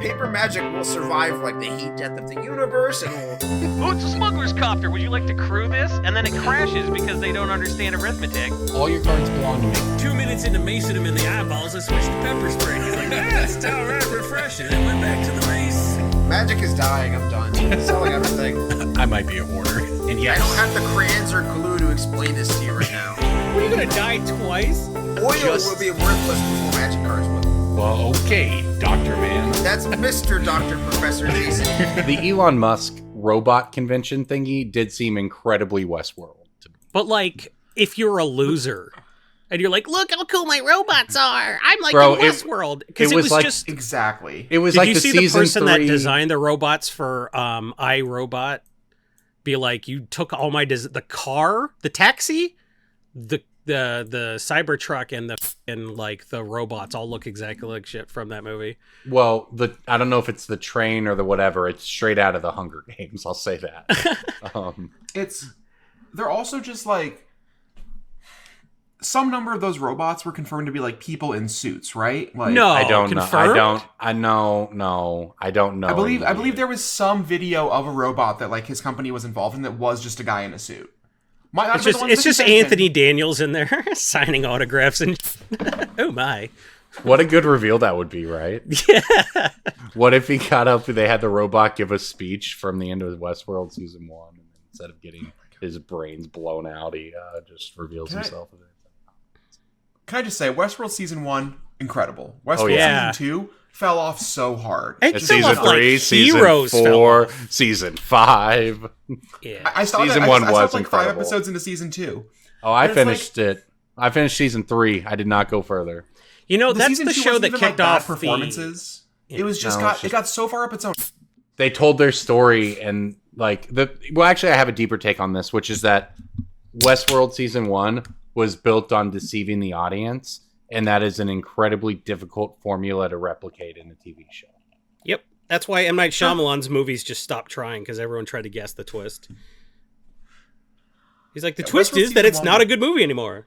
paper magic will survive like the heat death of the universe, and will... Oh, it's a smuggler's copter. Would you like to crew this? And then it crashes because they don't understand arithmetic. All your cards belong to me. 2 minutes into macing him in the eyeballs, I switched to pepper spray. He's like, yeah, it's downright refreshing. And went back to the mace. Magic is dying. I'm done. Selling everything. I might be a hoarder. And I yes, don't have the crayons or glue to explain this to you right now. What, are you gonna die twice? Oil will be worthless before magic cards will. well, okay, Dr. Man. That's Mr. Dr. Professor Jason. The Elon Musk robot convention thingy did seem incredibly Westworld to me. But like, if you're a loser and you're like, look how cool my robots are, I'm like Bro, in Westworld, because it it was was like- just. Exactly. It was Did like you the see the season person 3... that designed the robots for iRobot be like, you took all my the car, the taxi, the Cybertruck, and like the robots all look exactly like shit from that movie. Well, I don't know if it's the train or the whatever. It's straight out of the Hunger Games. I'll say that. They're also just like, some number of those robots were confirmed to be like people in suits, right? Like, No, I don't confirmed? know. I don't know. I believe there was some video of a robot that like his company was involved in that was just a guy in a suit. Might not It's have been the just ones it's that just confessed Anthony in. Daniels in there signing autographs and oh my. What a good reveal that would be, right? Yeah. What if he got up and they had the robot give a speech from the end of Westworld season 1, and instead of getting his brains blown out, he just reveals himself. Can I just say, Westworld season 1, incredible. Westworld yeah. season 2 fell off so hard. It It's fell season off like 3, season heroes fell 4, off. season 5. Yeah. I stopped Season I 1 stopped was like incredible. 5 episodes into season 2. Oh, I And it's finished it. I finished season 3. I did not go further. You know, that's season the 2 show wasn't that even, kicked like, bad off performances. It was just No, it's it got so far up its own. They told their story, and like well, actually, I have a deeper take on this, which is that Westworld season 1 was built on deceiving the audience, and that is an incredibly difficult formula to replicate in a TV show. Yep. That's why M. Night Shyamalan's movies just stopped trying, because everyone tried to guess the twist. He's like, the twist Westworld is that season it's 1 not a good movie anymore.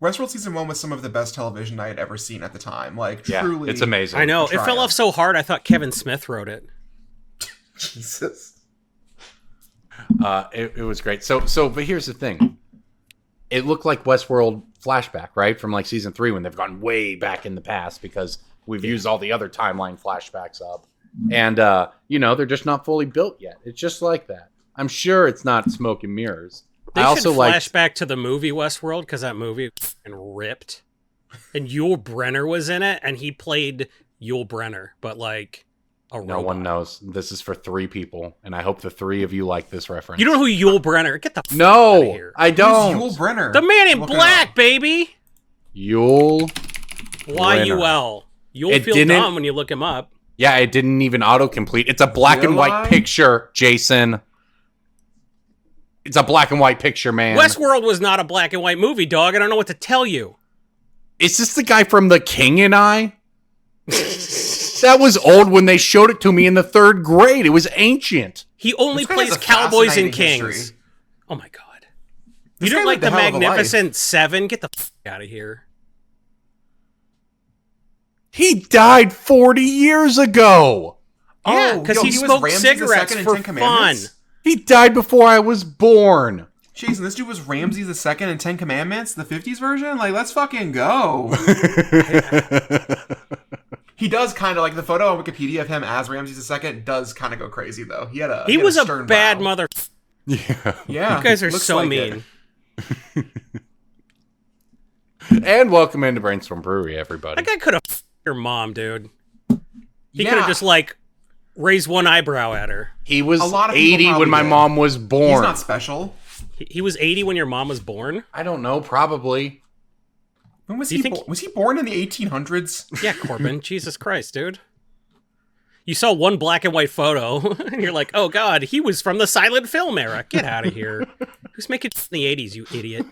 Westworld season 1 was some of the best television I had ever seen at the time. Like, Yeah, truly. it's amazing. I know. It Try fell it. off so hard, I thought Kevin Smith wrote it. Jesus. It was great. So, but here's the thing. It looked like Westworld flashback, right? From like season 3 when they've gone way back in the past because we've used all the other timeline flashbacks up. And, they're just not fully built yet. It's just like that. I'm sure it's not smoke and mirrors. They I also should like flash back to the movie Westworld, because that movie f***ing ripped. And Yul Brenner was in it, and he played Yul Brenner, but like a no robot. one knows. This is for 3 people, and I hope the 3 of you like this reference. You don't know who Yul Brenner? Get the f- out of No, here. I Who's don't. Yul Brenner? The Man in Look it Black, up. baby. Yul. Y-U-L. You'll It feel didn't- dumb when you look him up. Yeah, it didn't even autocomplete. It's a black and white Really? picture, Jason. It's a black and white picture, man. Westworld was not a black and white movie, dog. I don't know what to tell you. Is this the guy from The King and I? That was old when they showed it to me in the 3rd grade. It was ancient. He only This guy plays has a Cowboys and fascinating Kings. history. Oh my god. This You guy don't like lived the a hell of a life. Magnificent Seven? Get the f*** out of here. He died 40 years ago. Yeah, Oh, because yo, he was smoked Ramses the cigarettes Second in for 10 fun. Commandments? He died before I was born. Jason, this dude was Ramses II in 10 Commandments, the 50s version? Like, let's fucking go. He does kind of, like, the photo on Wikipedia of him as Ramses II does kind of go crazy, though. He was a bad mother. Yeah. Yeah. You guys are looks so like mean. it. And welcome into Brainstorm Brewery, everybody. That guy could have your mom, dude. He Yeah. could have just, like, raised one eyebrow at her. He was A lot of people 80 when probably my did. mom was He's born. not special. He was 80 when your mom was born? I don't know, probably. When was Do you he? think- Was he born in the 1800s? Yeah, Corbin. Jesus Christ, dude. You saw one black and white photo, and you're like, oh god, he was from the silent film era. Get out of here. Who's making in the 80s, you idiot?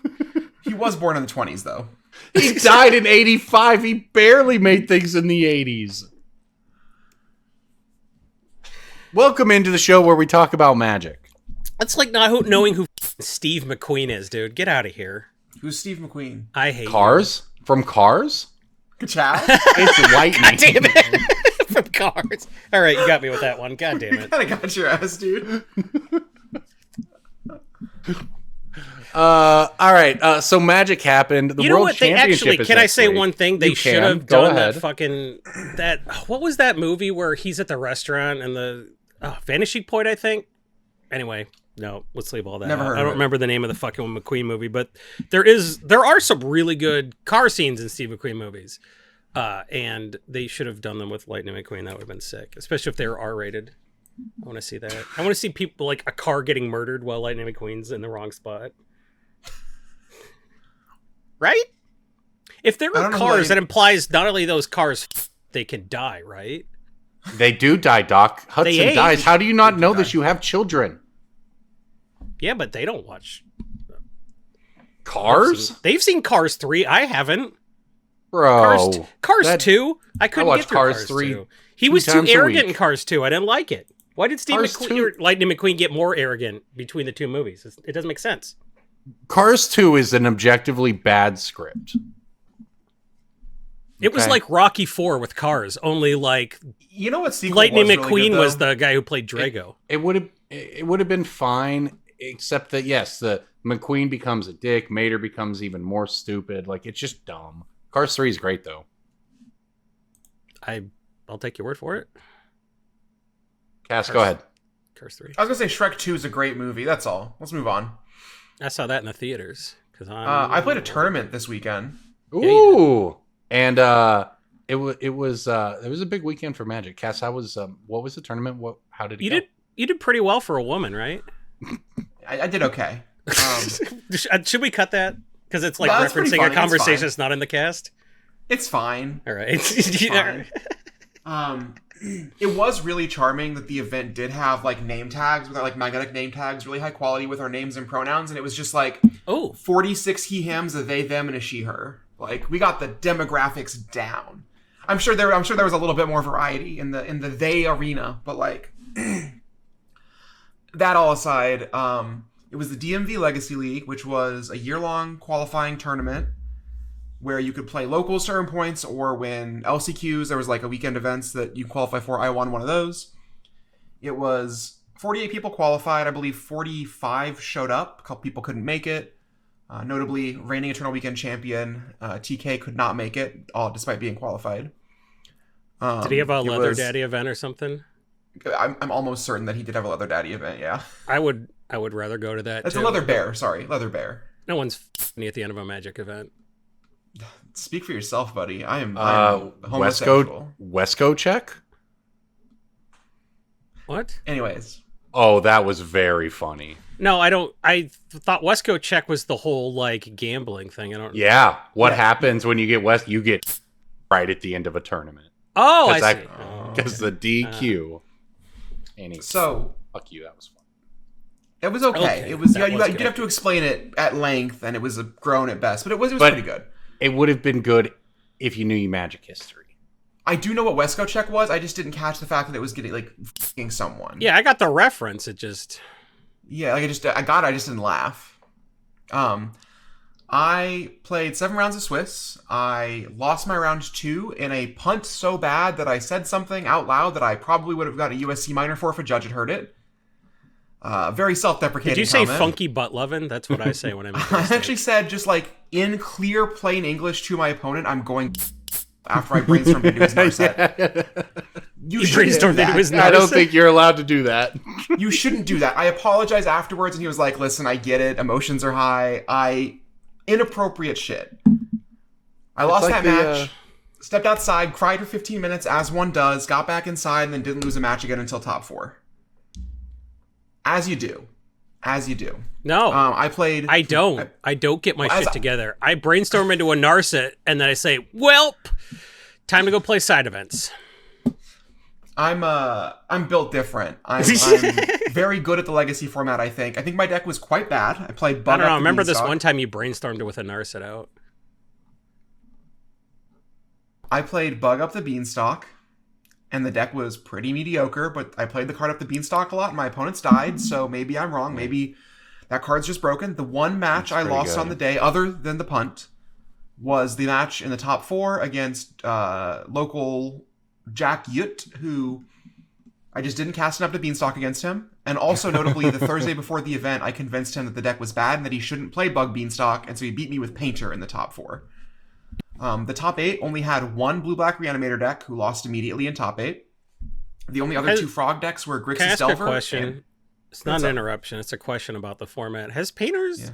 He was born in the 20s, though. He died in 85. He barely made things in the 80s. Welcome into the show where we talk about magic. That's like not knowing who Steve McQueen is, dude. Get out of here. Who's Steve McQueen? I hate Cars? From Cars? Ka-chow? It's lightning. you. Damn it. from cards. All right, you got me with that one. God damn it. Kind of got your ass, dude. All right. So Magic happened. The You know World what? They Championship actually, is can I next say week. one thing? They You should can. have Go done ahead. what was that movie where he's at the restaurant and the Vanishing Point, I think? Anyway, no, let's leave all that Never out. heard I of don't it. remember the name of the fucking McQueen movie, but there are some really good car scenes in Steve McQueen movies. And they should have done them with Lightning McQueen. That would have been sick, especially if they were R-rated. I want to see that. I want to see people like a car getting murdered while Lightning McQueen's in the wrong spot. Right? If there I are don't know, cars, like- that implies not only those cars, they can die, right? They do die, Doc. Hudson age. dies. How do you not know this? You have children. Yeah, but they don't watch Cars? They've seen Cars 3. I haven't. Bro. Cars that- 2. I couldn't watched get through Cars Cars 3 2. He was too times a arrogant week. in Cars 2. I didn't like it. Why did Steve Cars McQueen 2 or Lightning McQueen get more arrogant between the two movies? It doesn't make sense. Cars 2 is an objectively bad script. It was Okay. like Rocky 4 with cars, only like You know what sequel Lightning was McQueen really good, was though? the guy who played Drago. It would have been fine, except that yes, the McQueen becomes a dick, Mater becomes even more stupid. Like it's just dumb. Cars 3 is great though. I'll take your word for it. Cass, go ahead. Cars 3. I was gonna say Shrek 2 is a great movie. That's all. Let's move on. I saw that in the theaters because I played a tournament this weekend. Ooh, and it was a big weekend for Magic. Cass, how was what was the tournament? How did it go? You did pretty well for a woman, right? I did okay. Should we cut that? Because it's like No, that's pretty referencing funny. a It's conversation fine. that's not in the cast. It's fine. All right. Fine. It was really charming that the event did have like name tags with our like magnetic name tags, really high quality with our names and pronouns, and it was just like Oh, 46 he hams, a they them, and a she her. Like we got the demographics down. I'm sure there was a little bit more variety in the they arena, but like that all aside, it was the DMV Legacy League, which was a year-long qualifying tournament where you could play locals certain points or win LCQs. There was like a weekend events that you qualify for. I won one of those. It was 48 people qualified. I believe 45 showed up. A couple people couldn't make it. Notably, reigning Eternal Weekend champion TK could not make it, all despite being qualified. did he have a it Leather was- Daddy event or something? I'm almost certain that he did have a Leather Daddy event, yeah. I would rather go to that. That's too. a Leather Bear, sorry. Leather Bear. No one's f***ing me at the end of a Magic event. Speak for yourself, buddy. I am Wesco homosexual. Wesco check? What? Anyways. Oh, that was very funny. No, I don't. I thought Wesco check was the whole like gambling thing. I don't. Yeah. What Yeah. happens when you get West? You get right at the end of a tournament. Oh, I Because see. Because the DQ. Anyway, So, fuck you. That was fun. it was okay. Okay, It was, that you was did good. have to explain it at length, and it was a groan at best, but it was But- pretty good. It would have been good if you knew your Magic history. I do know what Wesco check was. I just didn't catch the fact that it was getting like f***ing someone. Yeah, I got the reference. It just. Yeah, like I just didn't laugh. I played 7 rounds of Swiss. I lost my round 2 in a punt so bad that I said something out loud that I probably would have got a USC minor for if a judge had heard it. Very self-deprecating. Did you say comment. funky butt lovin'? That's what I say when I make. I actually said just like in clear, plain English to my opponent, I'm going after I brainstormed into his narset. You He shouldn't do brainstormed into that. his I don't narset? think you're allowed to do that. You shouldn't do that. I apologized afterwards, and he was like, "Listen, I get it. Emotions are high. Inappropriate shit. I lost like that the, match. Stepped outside, cried for 15 minutes, as one does. Got back inside, and then didn't lose a match again until top 4. As you do. As you do. No, I played. I don't. I don't get my As shit I- together. I brainstorm into a narset, and then I say, "Welp, time to go play side events." I'm built different. I'm very good at the legacy format. I think my deck was quite bad. I played. I Bug don't know. Up I the remember this Beanstalk. one time you brainstormed it with a narset out. I played Bug Up the Beanstalk, and the deck was pretty mediocre, but I played the card Up the Beanstalk a lot, and my opponents died, so maybe I'm wrong. Maybe that card's just broken. The one match I pretty lost good. on the day, other than the punt, was the match in the top 4 against local Jack Yut, who I just didn't cast enough to Beanstalk against him. And also notably, the Thursday before the event, I convinced him that the deck was bad and that he shouldn't play Bug Beanstalk, and so he beat me with Painter in the top 4. The top 8 only had one Blue-Black Reanimator deck, who lost immediately in top 8. The only other 2 Frog decks were Can I Grixis ask Delver. a question? It's not an interruption. It's a question about the format. Has Painters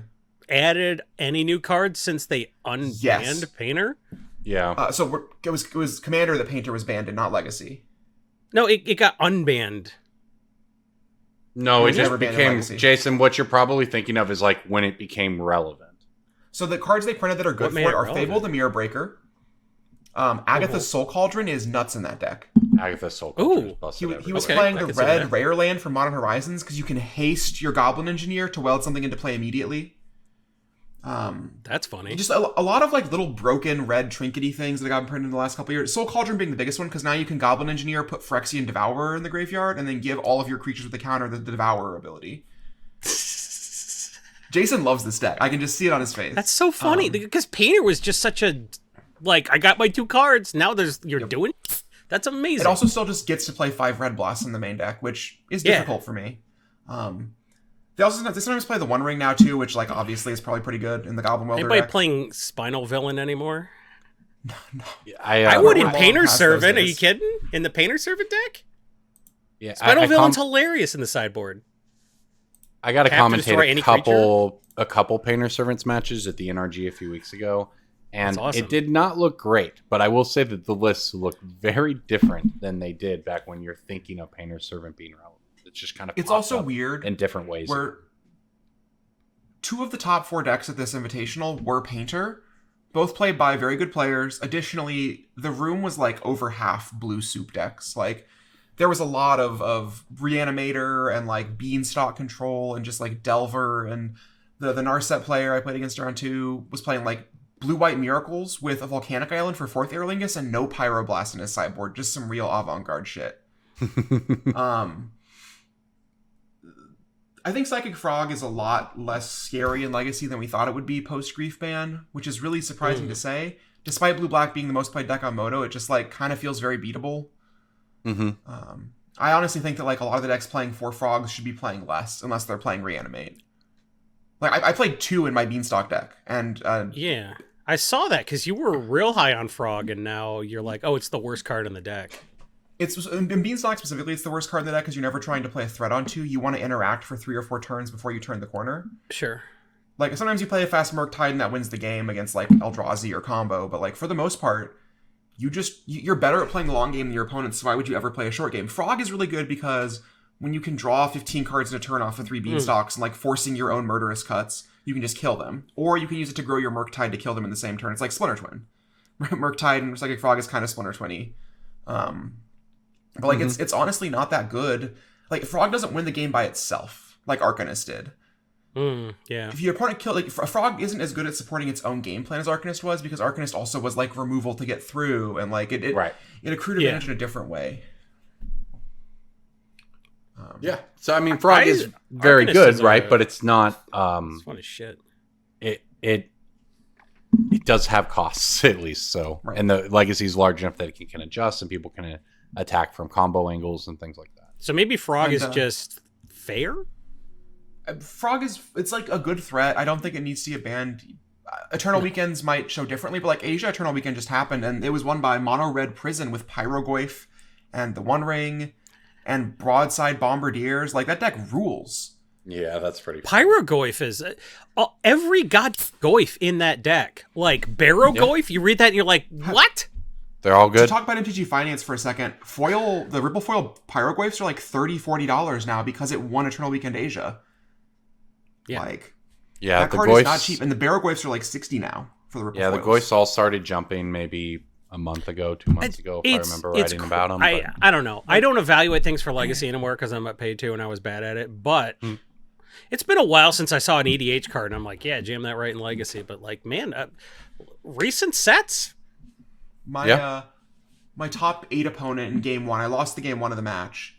added any new cards since they unbanned Painter? Yeah. So it was Commander that Painter was banned in, not Legacy. No, it got unbanned. No, it just never banned in became... Legacy. Jason, what you're probably thinking of is like when it became relevant. So the cards they printed that are good for it are Fable the Mirror Breaker. Agatha's Soul Cauldron is nuts in that deck. Agatha's Soul Cauldron is busted He everywhere. was playing the red rare land from Modern Horizons because you can haste your Goblin Engineer to weld something into play immediately. That's funny. Just a lot of like little broken red trinkety things that got printed in the last couple of years. Soul Cauldron being the biggest one because now you can Goblin Engineer, put Phyrexian Devourer in the graveyard, and then give all of your creatures with the counter the Devourer ability. Jason loves this deck. I can just see it on his face. That's so funny because Painter was just such a like. I got my 2 cards. Now you're doing. That's amazing. It also still just gets to play 5 Red Blasts in the main deck, which is difficult for me. They sometimes play the One Ring now too, which like obviously is probably pretty good in the Goblin Welder Anybody deck. playing Spinal Villain anymore? No. I would in long Painter past those Servant. Are days. you kidding? In the Painter Servant deck? Yeah, Spinal Villain's hilarious in the sideboard. I got to Have to destroy commentate any a couple Painter Servants matches at the NRG a few weeks ago, and That's awesome. it did not look great. But I will say that the lists look very different than they did back when you're thinking of Painter Servant being relevant. It's just kind of It's popped also up weird in different ways. where 2 of the top 4 decks at this Invitational were Painter, both played by very good players. Additionally, the room was like over half blue soup decks. Like there was a lot of Reanimator and like Beanstalk control and just like Delver, and the Narset player I played against round 2 was playing like blue-white Miracles with a Volcanic Island for 4th Aerlingus and no Pyroblast in his sideboard. Just some real avant-garde shit. I think Psychic Frog is a lot less scary in Legacy than we thought it would be post-Grief Ban, which is really surprising to say. Despite Blue-Black being the most played deck on Moto, it just like kind of feels very beatable. I honestly think that like a lot of the decks playing 4 Frogs should be playing less, unless they're playing Reanimate. Like I played 2 in my Beanstalk deck, and Yeah, I saw that because you were real high on Frog, and now you're like, oh, it's the worst card in the deck. It's in Beanstalk specifically, it's the worst card in the deck because you're never trying to play a threat on 2. You want to interact for 3 or 4 turns before you turn the corner. Sure. Like sometimes you play a fast Murktide and that wins the game against like Eldrazi or combo, but like for the most part, you're better at playing the long game than your opponents. So why would you ever play a short game? Frog is really good because when you can draw 15 cards in a turn off of 3 Beanstalks and like forcing your own murderous cuts, you can just kill them, or you can use it to grow your Murktide to kill them in the same turn. It's like Splinter Twin. Murktide and Psychic Frog is kind of Splinter Twin-y. But like it's honestly not that good. Like Frog doesn't win the game by itself, like Arcanist did. Yeah. If your opponent killed, like a Frog isn't as good at supporting its own game plan as Arcanist was, because Arcanist also was like removal to get through, and like it accrued advantage in a different way. Yeah. So I mean, Frog is very Arcanist good, is right? But it's not. It's fun as shit. It does have costs at least. So and the legacy is large enough that it can adjust, and people can attack from combo angles and things like that. So maybe Frog is just fair. Frog it's like a good threat. I don't think it needs to get banned. Eternal Weekends might show differently, but like Asia Eternal Weekend just happened, and it was won by Mono Red Prison with Pyrogoyf and the One Ring and Broadside Bombardiers. Like that deck rules. Yeah, that's pretty. Pyrogoyf is every god Goyf in that deck. Like Barrow-Goyf, you read that and you're like, what? They're all good. To talk about MTG Finance for a second, the Ripple Foil Pyrogoyfs are like $30-$40 now because it won Eternal Weekend Asia. Yeah. Like, yeah, that the card Goyfs, is not cheap, and the Barrow-Goyfs are like $60 now for the Ripple Yeah, the Foils. Goyfs all started jumping maybe a month ago, 2 months ago, if I remember writing about them. I don't know. I don't evaluate things for Legacy anymore because I'm not paid to, and I was bad at it. But it's been a while since I saw an EDH card, and I'm like, yeah, jam that right in Legacy. But like, man, recent sets. My top 8 opponent in game 1, I lost the game 1 of the match.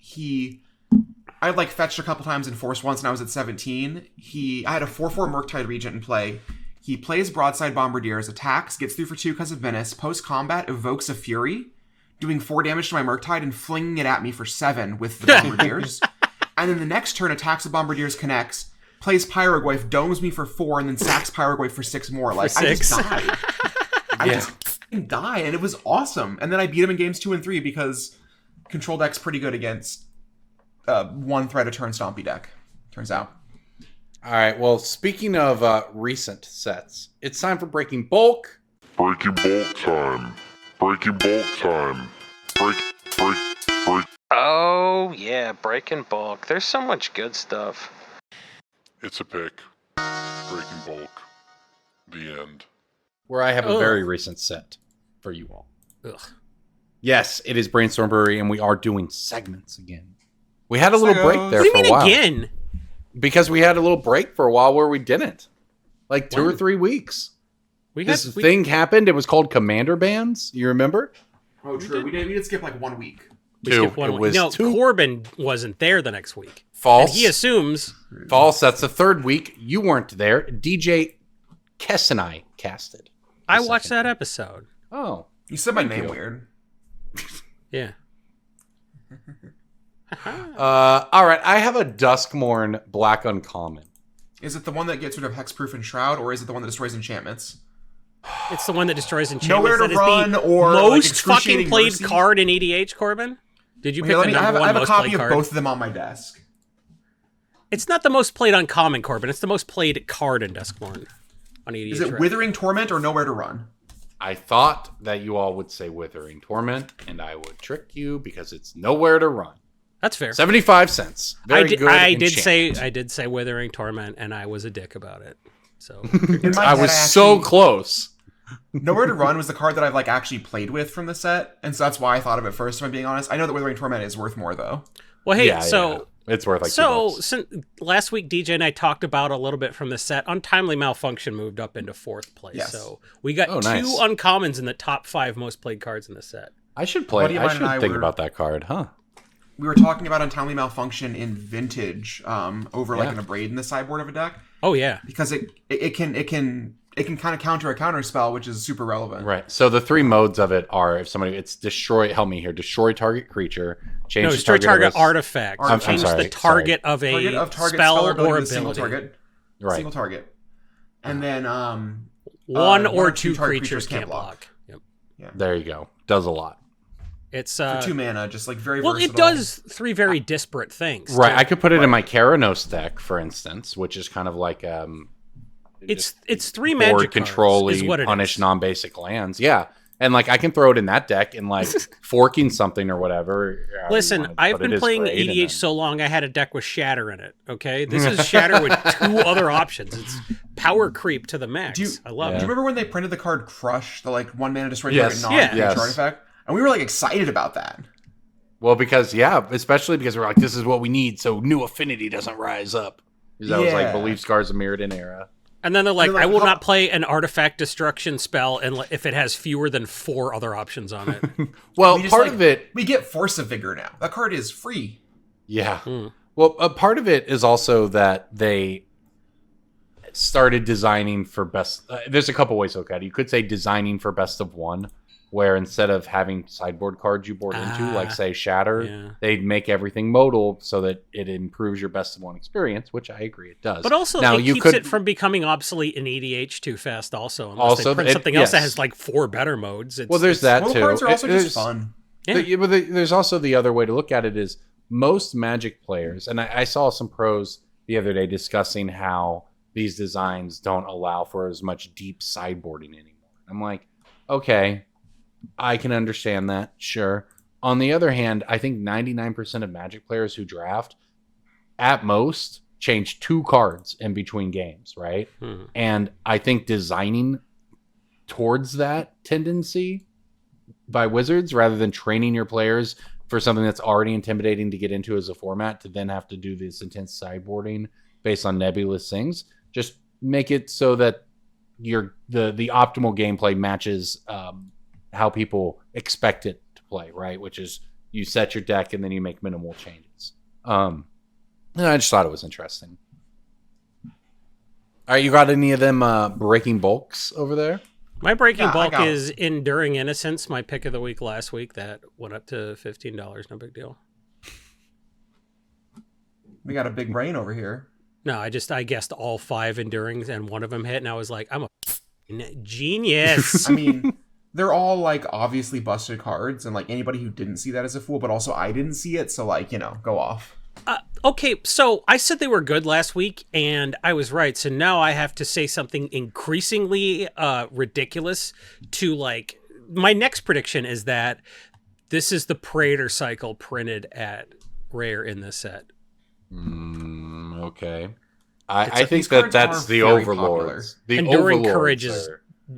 I like fetched a couple times and forced once, and I was at 17. I had a 4/4 Murktide Regent in play. He plays Broadside Bombardiers, attacks, gets through for 2 because of Menace, post-combat evokes a Fury, doing 4 damage to my Murktide and flinging it at me for 7 with the Bombardiers. And then the next turn attacks the Bombardiers, connects, plays Pyrogoyf, domes me for 4, and then sacks Pyrogoyf for 6 more. Like, I just died. I just fucking die, and it was awesome. And then I beat him in games 2 and 3 because Control Deck's pretty good against one threat a turn Stompy deck, turns out. All right, well, speaking of recent sets, it's time for Breaking Bulk. Breaking bulk time. Breaking bulk time. Break. Oh, yeah, breaking bulk. There's so much good stuff. It's a pick. Breaking bulk. The end. Where I have a very recent set for you all. Yes, it is Brainstorm Brewery, and we are doing segments again. We had a little break there for a while. Again? Because we had a little break for a while where we didn't. Like 2 or 3 weeks. This thing happened. It was called Commander Bans. You remember? Oh, true. We did skip like 1 week. Corbin wasn't there the next week. False. And he assumes. False. That's the 3rd week. You weren't there. DJ Kess and I casted. I watched that episode. Oh. You said my name weird. Yeah. All right. I have a Duskmorn Black Uncommon. Is it the one that gets rid of Hexproof and Shroud, or is it the one that destroys enchantments? It's the one that destroys enchantments. Nowhere to that run, is the or most fucking played mercy? card in EDH, Corbin. Did you pick Here, the number I one have a most copy played of card? both of them on my desk. It's not the most played uncommon, Corbin. It's the most played card in Duskmorn on EDH. Is it Withering Torment or Nowhere to Run? I thought that you all would say Withering Torment, and I would trick you because it's Nowhere to Run. That's fair. 75 cents. Very good. I did say Withering Torment, and I was a dick about it. So I was so close. Nowhere to Run was the card that I've actually played with from the set, and so that's why I thought of it first, if I'm being honest. I know that Withering Torment is worth more, though. Well, hey, it's worth since last week DJ and I talked about a little bit from the set. Untimely Malfunction moved up into 4th place. Yes. So we got 2 uncommons in the top 5 most played cards in the set. I should play. I should think about that card, huh? We were talking about Untimely Malfunction in Vintage, over an Abrade in the sideboard of a deck. Oh yeah, because it can kind of counter a counter spell, which is super relevant. Right. So the 3 modes of it are it's destroy. Help me here. Destroy target creature. Destroy target artifact. Change the target of a target spell or ability. Single target. Right. Single target. And then 1 or 2 creatures can't block. Yep. Yeah. There you go. Does a lot. It's for 2 mana, just very well. versatile. It does 3 very disparate things. Right. Too. I could put it in my Keranos deck, for instance, which is kind of like it's 3 magic board control is what it punish is. non-basic lands. Yeah. And I can throw it in that deck and forking something or whatever. Listen, I've been playing EDH so long I had a deck with Shatter in it. Okay, this is Shatter with 2 other options. It's power creep to the max. I love it. Do you remember when they printed the card Crush, the 1 mana destroy target non-creature artifact? And we were excited about that. Well, because especially because we're this is what we need, so New Affinity doesn't rise up. Because that was Belief Scars of Mirrodin era. And then they're I will not play an artifact destruction spell if it has fewer than 4 other options on it. Well, part of it... We get Force of Vigor now. That card is free. Yeah. Well, a part of it is also that they started designing for best... there's a couple ways to look at it. You could say designing for best of one, where instead of having sideboard cards you board into, say Shatter, they'd make everything modal so that it improves your best of one experience, which I agree it does. But also, it keeps it from becoming obsolete in EDH too fast also. Unless they print something else that has 4 better modes. There's that too. Cards are also just fun. Yeah. But there's also the other way to look at it is most Magic players, and I saw some pros the other day discussing how these designs don't allow for as much deep sideboarding anymore. I'm okay, I can understand that, sure. On the other hand, I think 99% of Magic players who draft, at most, change 2 cards in between games, right? Mm-hmm. And I think designing towards that tendency by Wizards, rather than training your players for something that's already intimidating to get into as a format, to then have to do this intense sideboarding based on nebulous things, just make it so that the optimal gameplay matches how people expect it to play, right? Which is you set your deck and then you make minimal changes. And I just thought it was interesting. All right, you got any of them breaking bulks over there? My breaking Yeah, I bulk got is Enduring Innocence, my pick of the week last week. That went up to $15. No big deal. We got a big brain over here. No, I guessed all 5 Endurings and one of them hit, and I was like, I'm a genius. I mean, they're all like obviously busted cards, and like anybody who didn't see that is a fool. But also, I didn't see it, so like go off. Okay, so I said they were good last week, and I was right. So now I have to say something increasingly ridiculous to like. My next prediction is that this is the Praetor cycle printed at Rare in this set. Okay. I think that's the Overlords. The Enduring Overlords Courage is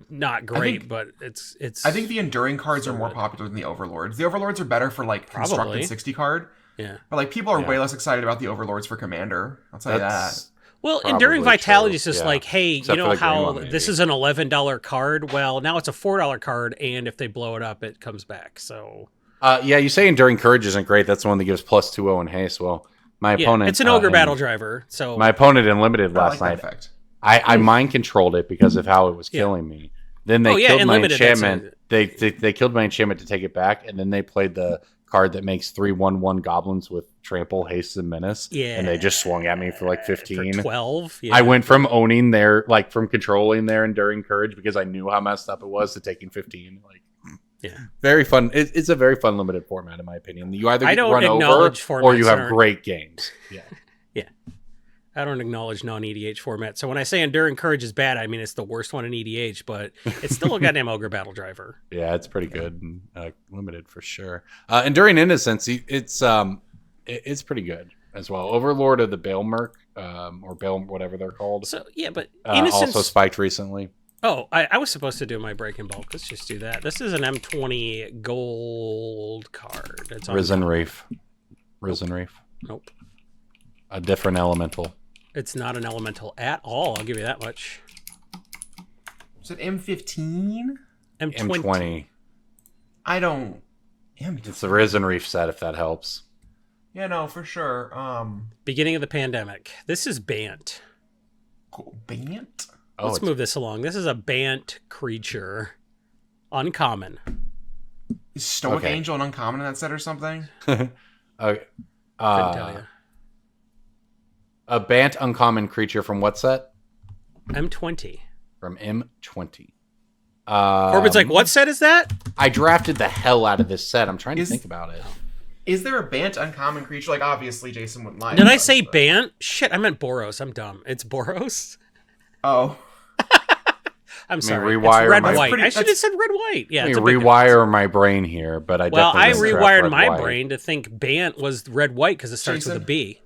not great, but it's. I think the Enduring cards are more popular than the Overlords. The Overlords are better for like constructed 60 card. Yeah. But like people are way less excited about the Overlords for Commander. I'll tell you that. Well, Enduring Vitality is just yeah. like, hey, Except you for know the green how one, maybe. this is an $11 card? Well, now it's a $4 card, and if they blow it up, it comes back. So. Yeah, you say Enduring Courage isn't great. That's the one that gives +2/0 in haste. Well, my opponent. It's an Ogre Battle Driver. So my opponent in Limited last I like night. that effect. I mind controlled it because of how it was killing me. Then they killed my enchantment. They killed my enchantment to take it back, and then they played the card that makes 3/1/1 goblins with trample, haste, and menace. Yeah. And they just swung at me for like 15. For 12. Yeah. I went from owning from controlling their Enduring Courage because I knew how messed up it was to taking 15. Like, yeah, very fun. It's a very fun limited format, in my opinion. You either get don't run over acknowledge or you formats have that great games. Yeah. Yeah. I don't acknowledge non-EDH format. So when I say Enduring Courage is bad, I mean it's the worst one in EDH, but it's still a goddamn Ogre Battle Driver. Yeah, it's pretty good and limited for sure. Enduring Innocence, it's pretty good as well. Overlord of the Balemerc, or Bale, whatever they're called. So yeah, but Innocence also spiked recently. Oh, I was supposed to do my breaking bulk. Let's just do that. This is an M20 gold card. It's on Risen Reef. Risen Reef. Nope. A different elemental. It's not an elemental at all. I'll give you that much. Is it M15? M20. I don't. M20. It's the Risen Reef set, if that helps. Yeah, no, for sure. Beginning of the pandemic. This is Bant. Cool. Bant? Let's move this along. This is a Bant creature. Uncommon. Is Stoic Angel an uncommon in that set or something? Couldn't tell you. A Bant uncommon creature from what set? M20. From M20. Corbin's like, what set is that? I drafted the hell out of this set. I'm trying to think about it. Is there a Bant uncommon creature? Like, obviously, Jason wouldn't lie. Did I say Bant? Shit, I meant Boros. I'm dumb. It's Boros? Oh. I'm sorry. Rewire it's red my- white. I should have said red white. Yeah. Let me it's a big rewire difference. my brain here, but I Well, I definitely didn't draft rewired red my white. brain to think Bant was red white because it starts with a Jason? B.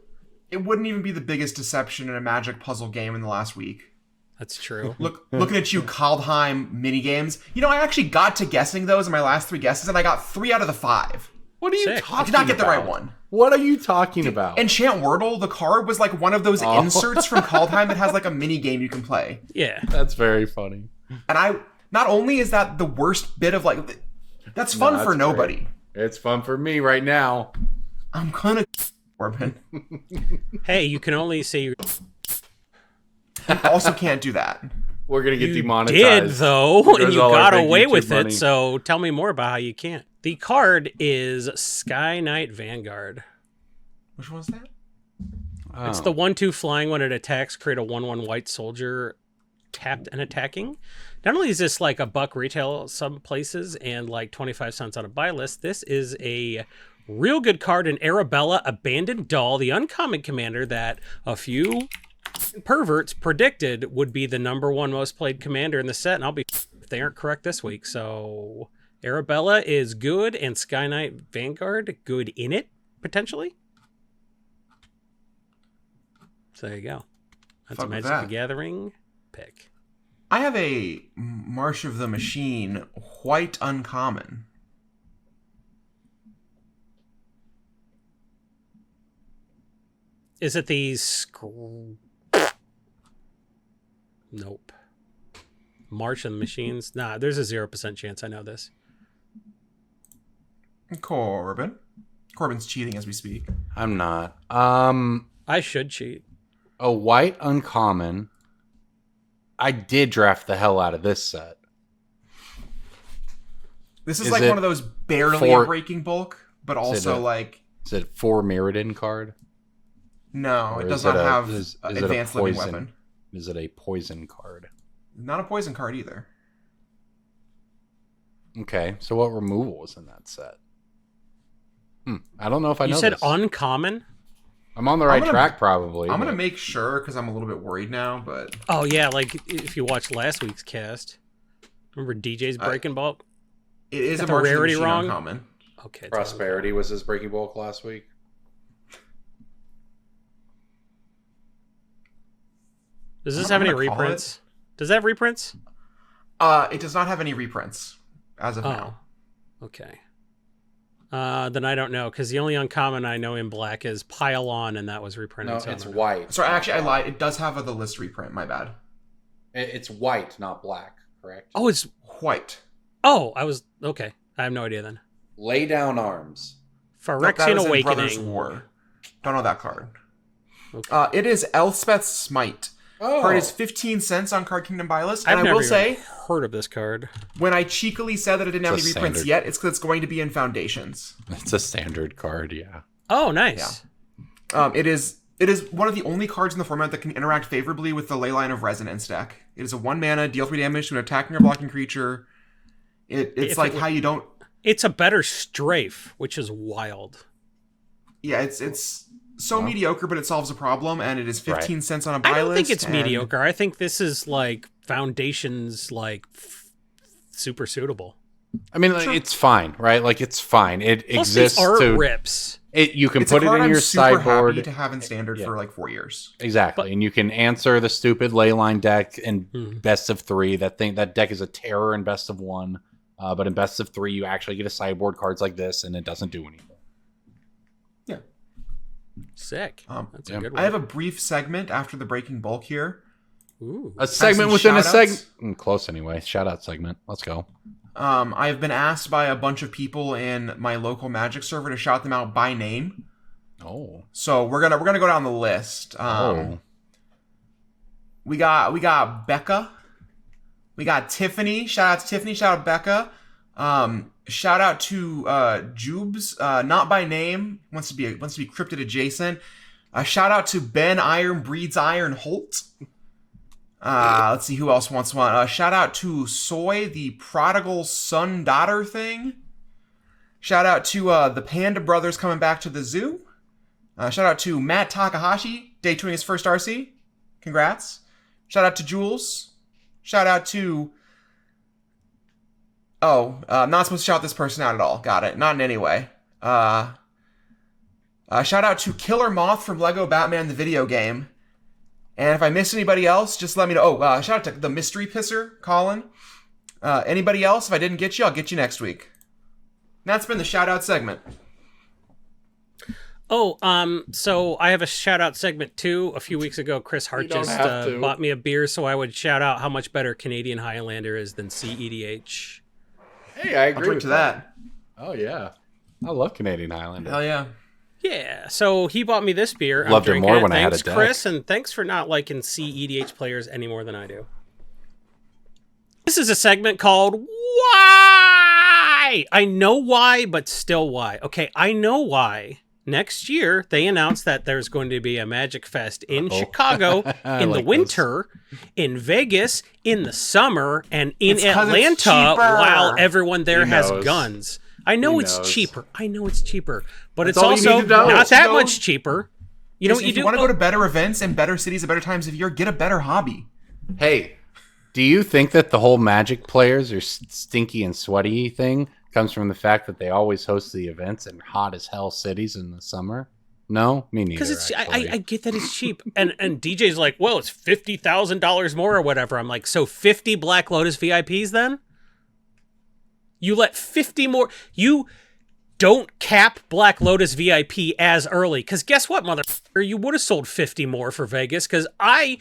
It wouldn't even be the biggest deception in a Magic puzzle game in the last week. That's true. Looking at you, Kaldheim minigames. You know, I actually got to guessing those in my last 3 guesses, and I got 3 out of the 5. What are you Sick. talking I did not get the about? right one. What are you talking about? Enchant Wordle, the card was like one of those inserts from Kaldheim that has like a mini game you can play. Yeah. That's very funny. And not only is that the worst bit of like, that's fun for that's nobody. great. It's fun for me right now. I'm gonna Corbin. Hey, you can only say you Also can't do that. We're gonna get did, demonetized. though, Because and you all our got big away YouTube with money. it, so tell me more about how you can't. The card is Sky Knight Vanguard. Which one's that? It's the 1/2 flying when it attacks, create a 1/1 white soldier tapped and attacking. Not only is this like a buck retail some places and like 25 cents on a buy list, this is a real good card in Arabella, Abandoned Doll, the uncommon commander that a few perverts predicted would be the #1 most played commander in the set, and I'll be if they aren't correct this week. So Arabella is good, and Sky Knight Vanguard good in it potentially. So there you go. That's a Fuck with Magic the that. Gathering pick. I have a March of the Machine white uncommon. Is it the Nope. March of the Machines? Nah, there's a 0% chance I know this. Corbin. Corbin's cheating as we speak. I'm not. I should cheat. A white uncommon. I did draft the hell out of this set. This is Is like it one of those barely for- a breaking bulk, but Is it also a- like Is it 4 Mirrodin card? no, Or it is does not it a- have is it a advanced living poison? weapon. Is it a poison card? Not a poison card either. Okay, so what removal was in that set? I don't know if I You know said this. uncommon? I'm on the right gonna- track, probably. I'm gonna but- make sure because I'm a little bit worried now, but Oh, yeah, like if you watched last week's cast. Remember DJ's Breaking Bulk? it is Got a the marginal rarity machine wrong? uncommon. Okay. it's Prosperity was his breaking bulk last week. Does this I'm have any gonna call reprints? Does that have reprints? It does not have any reprints as of now. Okay. Then I don't know, because the only uncommon I know in black is Pile On, and that was reprinted. No, so I it's don't know. white. Sorry, actually, I lied. It does have the list reprint. My bad. It's white, not black. Correct. Oh, it's... White. Oh, I was... Okay. I have no idea then. Lay down arms. No, that Phyrexian is in Brothers Awakening. War. Don't know that card. Okay. It is Elspeth's Smite. Oh, Card is 15 cents on Card Kingdom buy list. I've And I never will say, even heard of this card. when I cheekily said that it didn't have It's any a reprints standard. yet, it's because it's going to be in Foundations. it's a standard card. Yeah. Oh, nice. It is one of the only cards in the format that can interact favorably with the Leyline of Resonance deck. It is a 1 mana, deal 3 damage to an attacking or blocking creature. It's If like it how you don't... It's a better strafe, which is wild. Yeah, it's so mediocre, but it solves a problem, and it is 15 cents on a buy I don't list. think it's and- mediocre. I think this is like Foundation's like super suitable. I mean, like, it's fine, right? Like it's fine. It Plus exists the art to. rips. You can It's put a it card in I'm your super happy sideboard. to have in Standard Yeah. for like 4 years. Exactly, and you can answer the stupid Leyline deck in Hmm. best of 3. That deck is a terror in best of 1, but in best of 3, you actually get a sideboard cards like this, and it doesn't do anything. Yeah. Sick. That's yeah. a good one. I have a brief segment after the breaking bulk here. Ooh. A segment some within a shout-outs? segment. Close anyway. Shout out segment. Let's go. I've been asked by a bunch of people in my local Magic server to shout them out by name. Oh. So we're gonna go down the list. We got Becca. We got Tiffany. Shout out to Tiffany. Shout out Becca. Shout out to Jubes. Not by name. Wants to be cryptid adjacent. Shout out to Ben Iron Breeds Iron Holt. Let's see who else wants one. Shout out to Soy, the prodigal son daughter thing. Shout out to the Panda Brothers coming back to the zoo. Shout out to Matt Takahashi debuting his first RC. Congrats. Shout out to Jules. Shout out to... Oh, I'm not supposed to shout this person out at all. Got it. Not in any way. Shout out to Killer Moth from Lego Batman the video game. And if I missed anybody else, just let me know. Oh, shout out to the Mystery Pisser, Colin. Anybody else? If I didn't get you, I'll get you next week. And that's been the shout out segment. Oh, so I have a shout out segment too. A few weeks ago, Chris Hart don't just have to. bought me a beer, so I would shout out how much better Canadian Highlander is than CEDH. Hey, I I'll agree drink with to that. Oh yeah, I love Canadian Highlander. Hell yeah. Yeah, so he bought me this beer. I'm Loved it drinking more when I had a Thanks, deck. Chris, and thanks for not liking CEDH players any more than I do. This is a segment called Why? I know why, but still why. Okay, I know why. Next year, they announced that there's going to be a Magic Fest in Chicago I in the like winter, in Vegas in the summer, and in It's 'cause it's Atlanta cheaper. while everyone there He has knows. guns. I know He it's knows. cheaper. I know it's cheaper, but That's it's all you also need to know. not that Go- much cheaper. You know what you if do? you want to go to better events and better cities at better times of year, get a better hobby. Hey, do you think that the whole Magic players are stinky and sweaty thing comes from the fact that they always host the events in hot as hell cities in the summer? No, me neither. Because it's actually. I get that it's cheap, and DJ's like, well, it's $50,000 more or whatever. I'm like, so 50 Black Lotus VIPs then? You let 50 more. You don't cap Black Lotus VIP as early, because guess what, motherfucker? You would have sold 50 more for Vegas, because I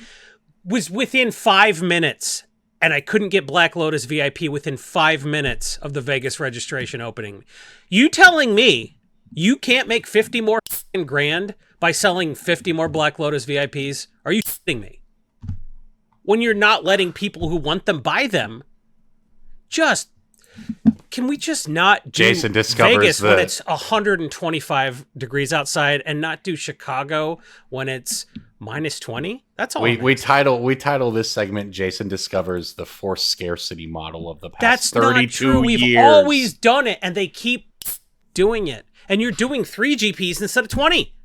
was within 5 minutes, and I couldn't get Black Lotus VIP within 5 minutes of the Vegas registration opening. You telling me you can't make 50 more grand by selling 50 more Black Lotus VIPs? Are you shitting me? When you're not letting people who want them buy them, just can we just not do Jason discovers Vegas when the- it's 125 degrees outside and not do Chicago when it's minus 20? That's all. We title this segment Jason discovers the forced scarcity model of the past That's 32 not true. years. We've always done it, and they keep doing it. And you're doing 3 GPs instead of 20.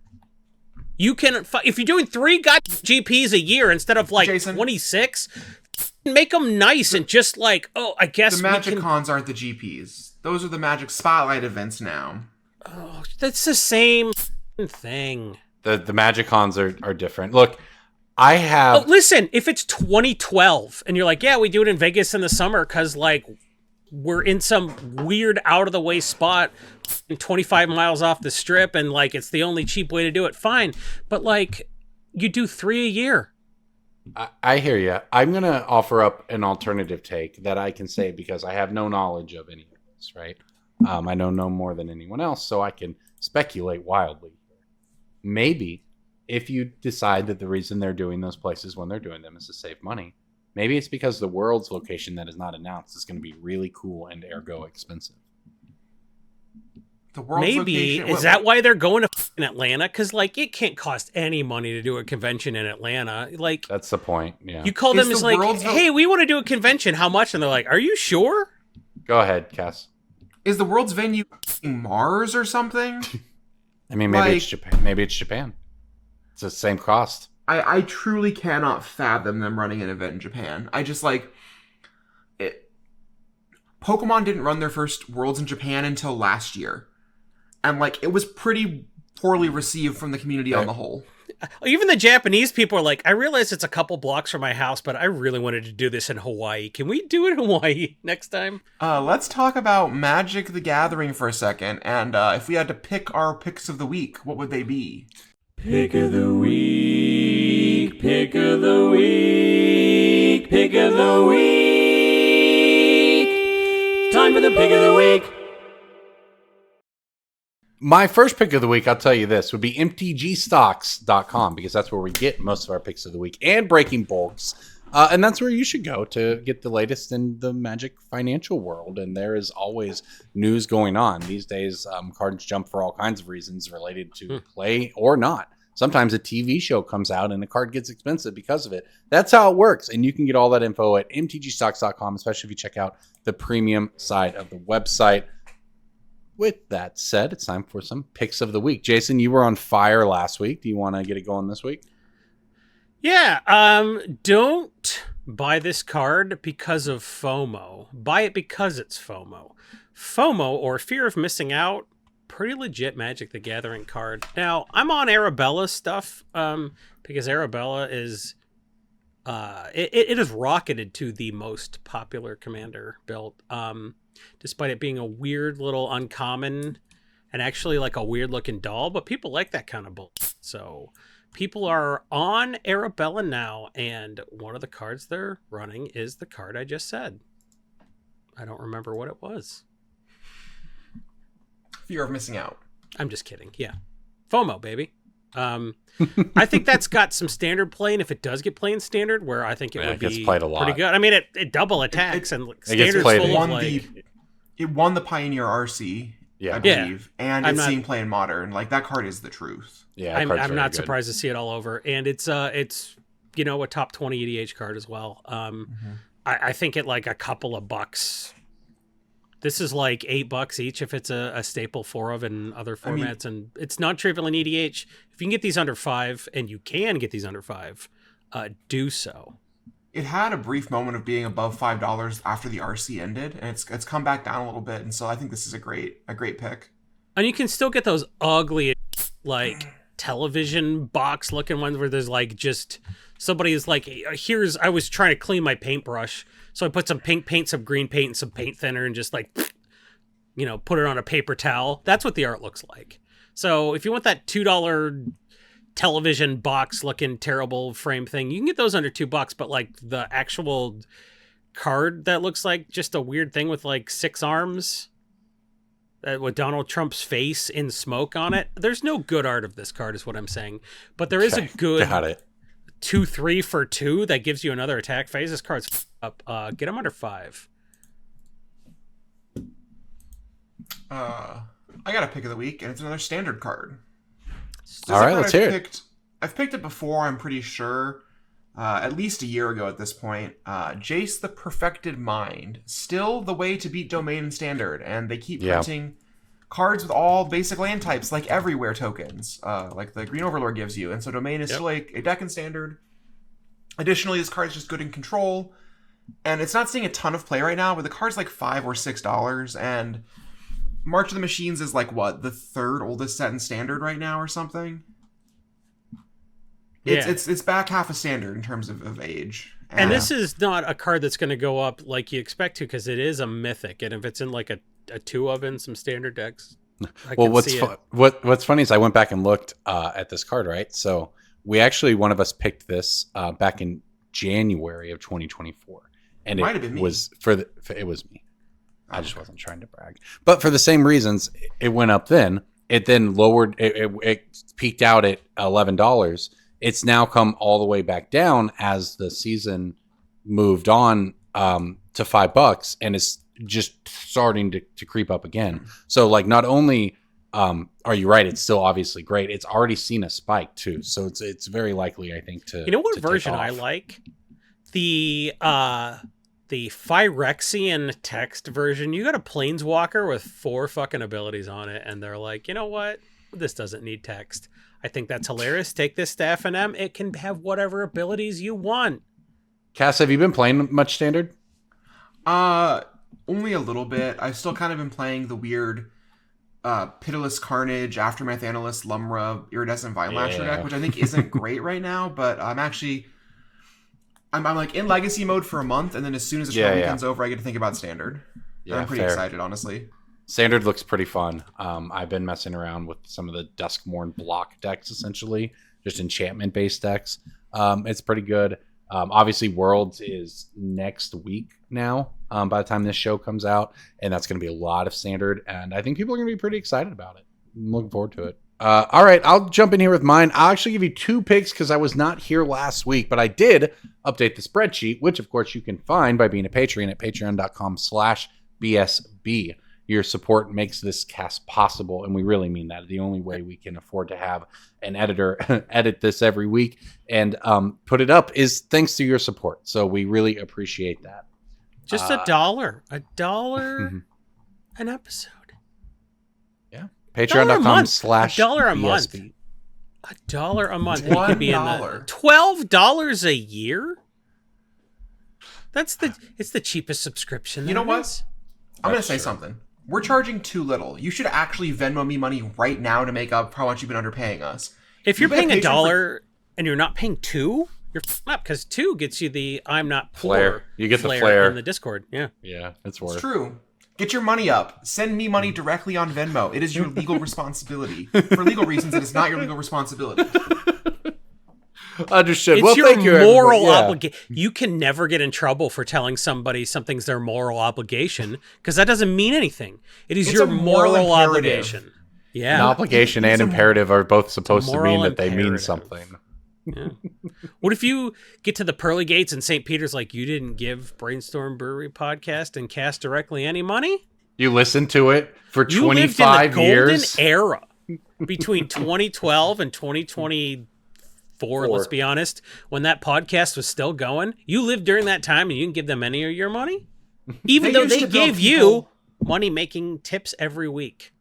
You can, if you're doing 3 GPs a year instead of like Jason, 26, make them nice and just like, oh, I guess the Magic Cons aren't the GPs. Those are the Magic Spotlight events now. Oh, that's the same thing. The Magic Cons are different. Look, I have... Oh, listen, if it's 2012 and you're like, yeah, we do it in Vegas in the summer because like we're in some weird out of the way spot 25 miles off the strip and like it's the only cheap way to do it, fine. But like you do 3 a year. I hear you. I'm going to offer up an alternative take that I can say because I have no knowledge of any of this, right? I know no more than anyone else, so I can speculate wildly. Maybe if you decide that the reason they're doing those places when they're doing them is to save money, maybe it's because the World's location that is not announced is going to be really cool and ergo expensive. The World's Maybe. location, Is that why they're going to f***ing Atlanta? Because, like, it can't cost any money to do a convention in Atlanta. Like, that's the point, yeah. You call Is them as the like, World's hey, we want to do a convention. How much? And they're like, are you sure? Go ahead, Cass. Is the World's venue Mars or something? I mean, maybe it's Japan. Maybe it's Japan. It's the same cost. I truly cannot fathom them running an event in Japan. I just like it. Pokemon didn't run their first Worlds in Japan until last year, and like it was pretty poorly received from the community on the whole. Even the Japanese people are like, I realize it's a couple blocks from my house, but I really wanted to do this in Hawaii. Can we do it in Hawaii next time? Let's talk about Magic the Gathering for a second, and if we had to pick our picks of the week, what would they be? Pick of the week, pick of the week, pick of the week. Time for the pick of the week. My first pick of the week, I'll tell you this, would be MTGstocks.com because that's where we get most of our picks of the week and breaking bulks. And that's where you should go to get the latest in the Magic financial world. And there is always news going on. These days, cards jump for all kinds of reasons related to play or not. Sometimes a TV show comes out and a card gets expensive because of it. That's how it works. And you can get all that info at MTGstocks.com, especially if you check out the premium side of the website. With that said, it's time for some picks of the week. Jason, you were on fire last week. Do you want to get it going this week? Yeah, don't buy this card because of FOMO. Buy it because it's FOMO. FOMO, or fear of missing out, pretty legit Magic the Gathering card. Now, I'm on Arabella stuff, because Arabella is, it is rocketed to the most popular commander build, despite it being a weird little uncommon and actually like a weird looking doll, but people like that kind of bullshit. So people are on Arabella now, and one of the cards they're running is the card I just said. I don't remember what it was. Fear of missing out. I'm just kidding. Yeah. FOMO, baby. I think that's got some standard play, and if it does get played in standard, where I think it would gets be played a lot. pretty good. I mean, it double attacks and like, it gets standard's played full in- of It won the Pioneer RC, Yeah. I believe, and I'm it's not- seeing play in Modern. Like that card is the truth. Yeah, I'm very not good. surprised to see it all over, and it's you know, a top 20 EDH card as well. I think at like a couple of bucks. This is like $8 each if it's a staple 4 of in other formats, and it's not trivial in EDH. If you can get these under 5, and you can get these under 5, do so. It had a brief moment of being above $5 after the RC ended, and it's come back down a little bit. And so I think this is a great pick. And you can still get those ugly, like, television box looking ones where there's like just somebody's like, I was trying to clean my paintbrush, so I put some pink paint, some green paint, and some paint thinner, and just like, you know, put it on a paper towel. That's what the art looks like. So if you want that $2 television box looking terrible frame thing, you can get those under $2. But like the actual card that looks like just a weird thing with like 6 arms, with Donald Trump's face in smoke on it. There's no good art of this card, is what I'm saying. But there is a good Got it. 2/3 for 2 that gives you another attack phase. This card's up. Get them under 5. I got a pick of the week, and it's another standard card. All right, let's hear it. I've picked it before, I'm pretty sure. At least a year ago at this point. Jace the Perfected Mind. Still the way to beat Domain and Standard, and they keep printing cards with all basic land types, like everywhere tokens, like the Green Overlord gives you. And so Domain is still like a deck in Standard. Additionally, this card is just good in Control, and it's not seeing a ton of play right now, but the card's like $5 or $6, and March of the Machines is like, what, the third oldest set in Standard right now or something? It's back half a Standard in terms of age. And this is not a card that's going to go up like you expect to, because it is a mythic, and if it's in like a 2 of in some Standard decks, what's funny is I went back and looked at this card, right? So we actually, one of us picked this back in January of 2024, and Might have been me. It was me. I just wasn't trying to brag, but for the same reasons, it went up then. It then lowered. It peaked out at $11. It's now come all the way back down as the season moved on to $5, and it's just starting to creep up again. So, like, not only are you right, it's still obviously great. It's already seen a spike too, so it's very likely, I think, to. You know what version I like? The Phyrexian text version. You got a Planeswalker with 4 fucking abilities on it, and they're like, you know what? This doesn't need text. I think that's hilarious. Take this to FNM. It can have whatever abilities you want. Cass, have you been playing much Standard? Only a little bit. I've still kind of been playing the weird Pitiless Carnage, Aftermath Analyst, Lumra, Iridescent Vine Lasher deck, which I think isn't great right now, but I'm like in Legacy mode for a month, and then as soon as the weekend's over, I get to think about Standard. Yeah, I'm pretty excited, honestly. Standard looks pretty fun. I've been messing around with some of the Duskmourn block decks, essentially, just enchantment-based decks. It's pretty good. Obviously, Worlds is next week now, by the time this show comes out, and that's going to be a lot of Standard, and I think people are going to be pretty excited about it. I'm looking forward to it. All right, I'll jump in here with mine. I'll actually give you 2 picks because I was not here last week, but I did update the spreadsheet, which, of course, you can find by being a Patreon at patreon.com/BSB. Your support makes this cast possible, and we really mean that. The only way we can afford to have an editor edit this every week and put it up is thanks to your support. So we really appreciate that. Just $1 an episode. Yeah. Patreon.com/BSB. $1 a month. $1 a month. We could be in the $12 a year. It's the cheapest subscription. You know what? I'm going to say something. We're charging too little. You should actually Venmo me money right now to make up how much you've been underpaying us. If you're paying $1 and you're not paying $2, you're up, because $2 gets you the I'm not poor flare. You get the flare in the Discord. Yeah, it's worth. It's true. Get your money up. Send me money directly on Venmo. It is your legal responsibility. For legal reasons, it is not your legal responsibility. Understood. It's your moral obligation. You can never get in trouble for telling somebody something's their moral obligation, because that doesn't mean anything. It's your moral obligation. Yeah, an obligation and imperative are both supposed to mean that they mean something. Yeah. What if you get to the pearly gates and St. Peter's like, you didn't give Brainstorm Brewery podcast and Cast directly any money? You listened to it for 25 years. You lived in the golden years. era between 2012 and 2024. Let's be honest. When that podcast was still going, you lived during that time, and you didn't give them any of your money, even though they gave you money-making tips every week.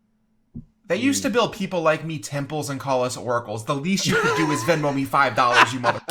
They used to build people like me temples and call us oracles. The least you could do is Venmo me $5, you mother.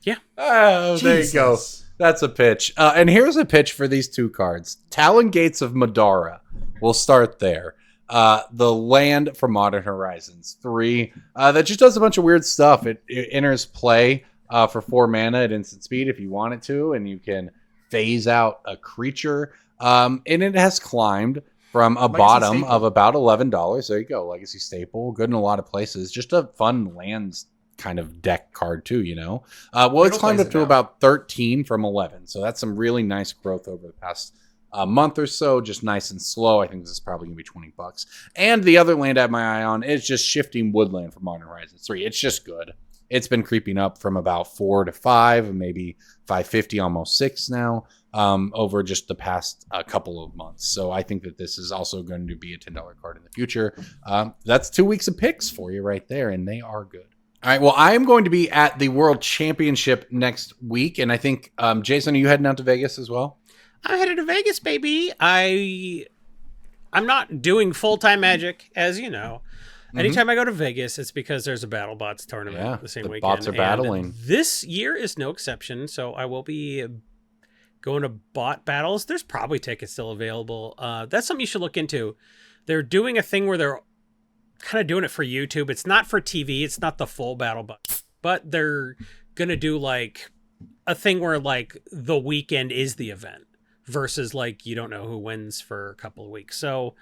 Yeah. Oh, there you go. That's a pitch. And here's a pitch for these 2 cards. Talon Gates of Madara. We'll start there. The land from Modern Horizons 3 that just does a bunch of weird stuff. It enters play for 4 mana at instant speed if you want it to, and you can phase out a creature. And it has climbed from a bottom of about $11. There you go. Legacy staple. Good in a lot of places. Just a fun lands kind of deck card too, you know. It's climbed up to about 13 from 11. So that's some really nice growth over the past month or so, just nice and slow. I think this is probably gonna be $20. And the other land I have my eye on is just Shifting Woodland from Modern Horizons 3. It's just good. It's been creeping up from about 4 to 5, maybe 550, almost 6 now. over just the past couple of months. So I think that this is also going to be a $10 card in the future. That's 2 weeks of picks for you right there, and they are good. All right, well, I am going to be at the World Championship next week, and I think, Jason, are you heading out to Vegas as well? I'm headed to Vegas, baby. I'm not doing full-time Magic, as you know. Anytime I go to Vegas, it's because there's a BattleBots tournament the same weekend. Bots are battling. And this year is no exception, so I will be going to bot battles. There's probably tickets still available. That's something you should look into. They're doing a thing where they're kind of doing it for YouTube. It's not for TV. It's not the full BattleBot, but they're going to do like a thing where like the weekend is the event versus like you don't know who wins for a couple of weeks. So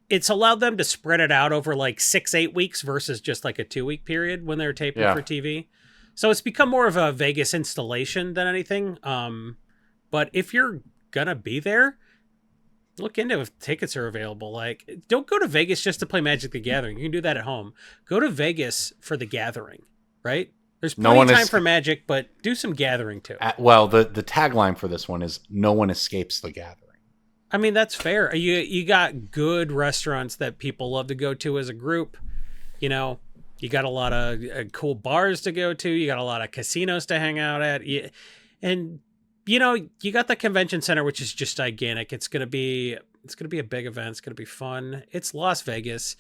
it's allowed them to spread it out over like 6-8 weeks versus just like a 2-week period when they're taping for TV. So it's become more of a Vegas installation than anything. But if you're gonna be there, look into if tickets are available. Like, don't go to Vegas just to play Magic the Gathering. You can do that at home. Go to Vegas for the gathering, right? There's plenty of time for Magic, but do some gathering too. Well, the tagline for this one is "No one escapes the gathering." I mean, that's fair. You got good restaurants that people love to go to as a group. You know, you got a lot of cool bars to go to. You got a lot of casinos to hang out at. And you know, you got the convention center, which is just gigantic. It's gonna be a big event. It's gonna be fun. It's Las Vegas,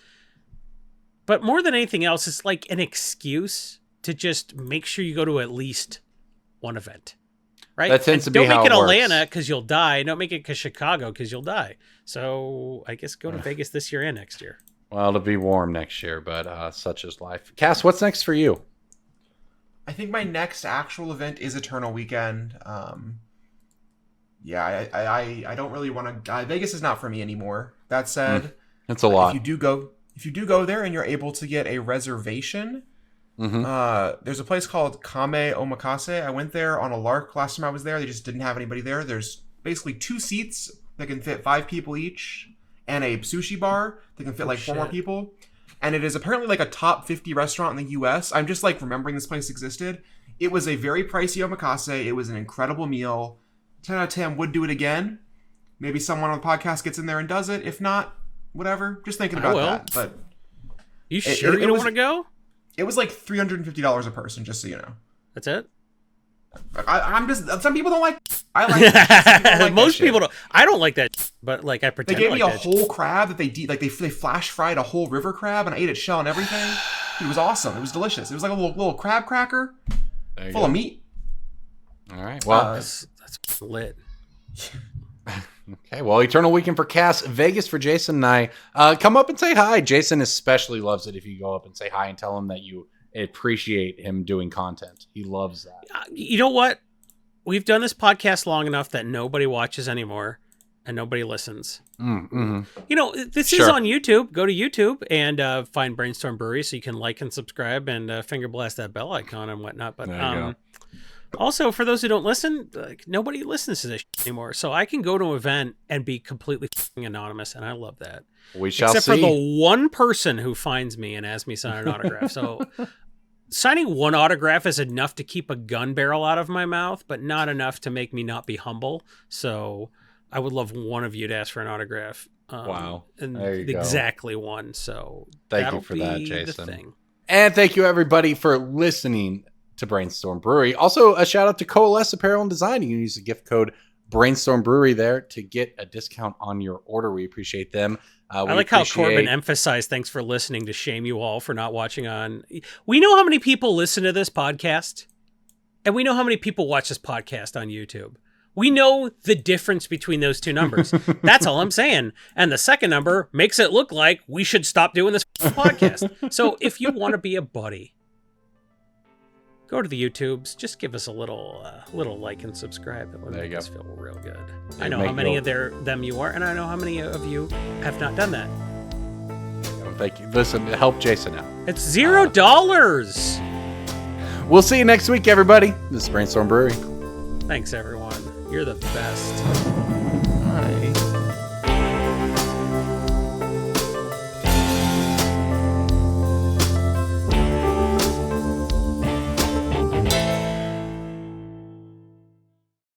but more than anything else, it's like an excuse to just make sure you go to at least one event, right? That tends to be how it works. Don't make it Atlanta because you'll die. Don't make it Chicago because you'll die. So I guess go to Vegas this year and next year. Well, it'll be warm next year, but such is life. Cass, what's next for you? I think my next actual event is Eternal Weekend. Yeah, I don't really want to. Vegas is not for me anymore. That said, that's a lot. If you do go there and you're able to get a reservation, there's a place called Kame Omakase. I went there on a lark last time I was there. They just didn't have anybody there. There's basically 2 seats that can fit 5 people each, and a sushi bar that can fit like 4 more people. And it is apparently like a top 50 restaurant in the U.S. I'm just like remembering this place existed. It was a very pricey omakase. It was an incredible meal. 10 out of 10 would do it again. Maybe someone on the podcast gets in there and does it. If not, whatever. Just thinking about that. But you sure you don't want to go? It was like $350 a person, just so you know. That's it? I'm just. Some people don't like. I like that. Like most people don't. I don't like that, but like I pretend. They gave me a whole crab that they they flash fried a whole river crab, and I ate its shell and everything. It was awesome. It was delicious. It was like a little crab cracker full of meat. All right. Well, that's lit. Okay. Well, Eternal Weekend for Cass, Vegas for Jason and I. Come up and say hi. Jason especially loves it if you go up and say hi and tell him that you appreciate him doing content. He loves that. You know what? We've done this podcast long enough that nobody watches anymore and nobody listens. You know, this is on YouTube. Go to YouTube and find Brainstorm Brewery so you can like and subscribe and finger blast that bell icon and whatnot. But also, for those who don't listen, like, nobody listens to this anymore. So I can go to an event and be completely anonymous, and I love that. We shall Except see. for the one person who finds me and asks me to sign an autograph. So signing one autograph is enough to keep a gun barrel out of my mouth, but not enough to make me not be humble. So I would love one of you to ask for an autograph. Wow. And there you exactly one. So thank you for that, Jason. The thing. And thank you, everybody, for listening to Brainstorm Brewery. Also, a shout out to Coalesce Apparel and Design. You can use the gift code Brainstorm Brewery there to get a discount on your order. We appreciate them. I like how Corbin emphasized thanks for listening to shame you all for not watching on. We know how many people listen to this podcast, and we know how many people watch this podcast on YouTube. We know the difference between those two numbers. That's all I'm saying. And the second number makes it look like we should stop doing this podcast. So if you want to be a buddy, go to the YouTubes. Just give us a little like and subscribe. That would make us feel real good. I know how many of them you are, and I know how many of you have not done that. Thank you. Listen, help Jason out. It's $0. We'll see you next week, everybody. This is Brainstorm Brewery. Thanks, everyone. You're the best. Bye.